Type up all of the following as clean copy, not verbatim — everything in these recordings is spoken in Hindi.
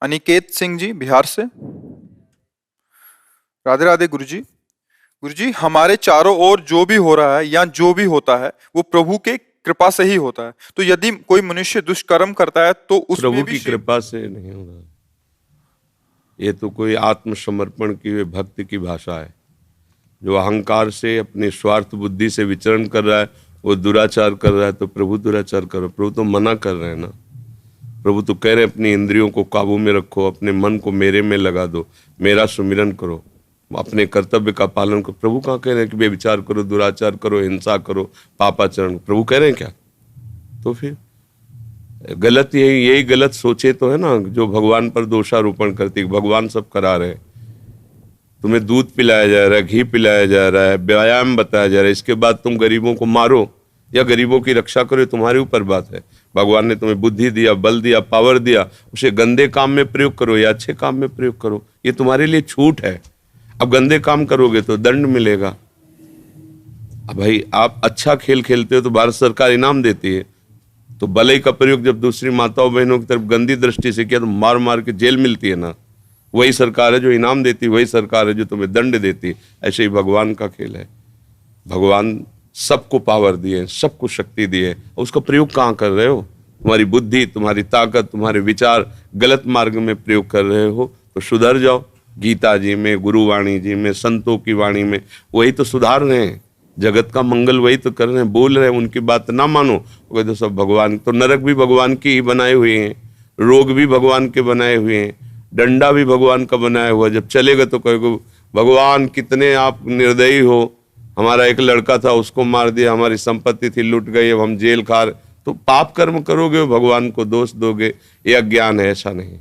अनिकेत सिंह जी बिहार से। राधे राधे गुरुजी। गुरुजी, हमारे चारों ओर जो भी हो रहा है या जो भी होता है वो प्रभु के कृपा से ही होता है। तो यदि कोई मनुष्य दुष्कर्म करता है तो उसमें प्रभु भी की कृपा से नहीं होगा। ये तो कोई आत्मसमर्पण की हुई भक्ति की भाषा है। जो अहंकार से अपने स्वार्थ बुद्धि से विचरण कर रहा है वो दुराचार कर रहा है, तो प्रभु दुराचार करो। प्रभु तो मना कर रहे हैं ना। प्रभु तो कह रहे हैं अपनी इंद्रियों को काबू में रखो, अपने मन को मेरे में लगा दो, मेरा सुमिरन करो, अपने कर्तव्य का पालन करो। प्रभु कहाँ कह रहे हैं कि बेविचार करो, दुराचार करो, हिंसा करो, पापाचरण। प्रभु कह रहे हैं क्या? तो फिर गलत यही गलत सोचे तो है ना जो भगवान पर दोषारोपण करती। भगवान सब करा रहे, तुम्हें दूध पिलाया जा रहा है, घी पिलाया जा रहा है, व्यायाम बताया जा रहा है, इसके बाद तुम गरीबों को मारो या गरीबों की रक्षा करो, तुम्हारे ऊपर बात है। भगवान ने तुम्हें बुद्धि दिया, बल दिया, पावर दिया, उसे गंदे काम में प्रयोग करो या अच्छे काम में प्रयोग करो, ये तुम्हारे लिए छूट है। अब गंदे काम करोगे तो दंड मिलेगा। अब भाई आप अच्छा खेल खेलते हो तो भारत सरकार इनाम देती है, तो बलई का प्रयोग जब दूसरी माताओं बहनों की तरफ गंदी दृष्टि से किया तो मार मार के जेल मिलती है ना। वही सरकार है जो इनाम देती, वही सरकार है जो तुम्हें दंड देती। ऐसे ही भगवान का खेल है। भगवान सबको पावर दिए, सबको शक्ति दिए, उसका प्रयोग कहाँ कर रहे हो? तुम्हारी बुद्धि, तुम्हारी ताकत, तुम्हारे विचार गलत मार्ग में प्रयोग कर रहे हो तो सुधर जाओ। गीता जी में, गुरुवाणी जी में, संतों की वाणी में वही तो सुधार रहे हैं। जगत का मंगल वही तो कर रहे हैं, बोल रहे हैं। उनकी बात ना मानो वो तो सब भगवान। तो नरक भी भगवान की ही बनाए हुए हैं, रोग भी भगवान के बनाए हुए हैं, डंडा भी भगवान का बनाया हुआ। जब चलेगा तो कहोगे भगवान कितने आप निर्दयी हो, हमारा एक लड़का था उसको मार दिया, हमारी संपत्ति थी लुट गई, अब हम जेल खा रहे। तो पाप कर्म करोगे, भगवान को दोष दोगे, ये अज्ञान है। ऐसा नहीं,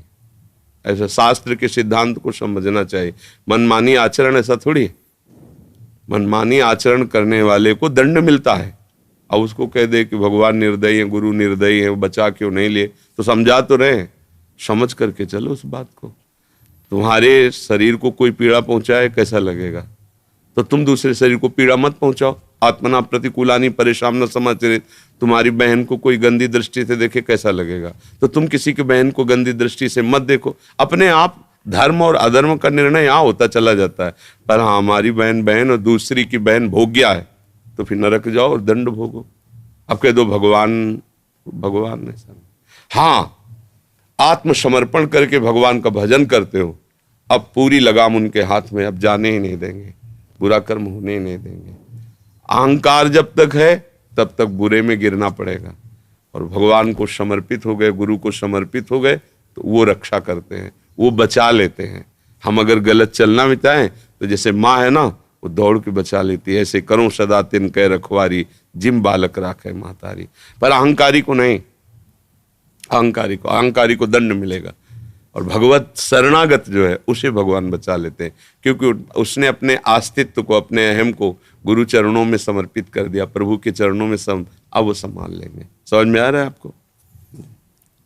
ऐसा शास्त्र के सिद्धांत को समझना चाहिए। मनमानी आचरण ऐसा थोड़ी। मनमानी आचरण करने वाले को दंड मिलता है। अब उसको कह दे कि भगवान निर्दयी है, गुरु निर्दयी है, बचा क्यों नहीं लिए? तो समझा तो रहे, समझ करके चलो उस बात को। तुम्हारे शरीर को कोई पीड़ा पहुंचाए कैसा लगेगा? तो तुम दूसरे शरीर को पीड़ा मत पहुंचाओ। आत्मना प्रतिकूलानी परेशान न समाचरित। तुम्हारी बहन को कोई गंदी दृष्टि से देखे कैसा लगेगा? तो तुम किसी की बहन को गंदी दृष्टि से मत देखो। अपने आप धर्म और अधर्म का निर्णय यहाँ होता चला जाता है। पर हाँ, हमारी बहन बहन और दूसरी की बहन भोग्या है तो फिर नरक जाओ और दंड भोगो। अब कह दो भगवान भगवान ऐसा। हाँ, आत्मसमर्पण करके भगवान का भजन करते हो, अब पूरी लगाम उनके हाथ में, अब जाने ही नहीं देंगे, बुरा कर्म होने ही नहीं देंगे। अहंकार जब तक है तब तक बुरे में गिरना पड़ेगा। और भगवान को समर्पित हो गए, गुरु को समर्पित हो गए तो वो रक्षा करते हैं, वो बचा लेते हैं। हम अगर गलत चलना भी चाहें तो जैसे माँ है ना, वो दौड़ के बचा लेती है। ऐसे करो सदा तिन कह रखवारी, जिम बालक राखे महतारी। पर अहंकारी को नहीं, अहंकारी को दंड मिलेगा। और भगवत शरणागत जो है उसे भगवान बचा लेते हैं, क्योंकि उसने अपने अस्तित्व को, अपने अहम को गुरु चरणों में समर्पित कर दिया, प्रभु के चरणों में अब वो संभाल लेंगे। समझ में आ रहा है आपको?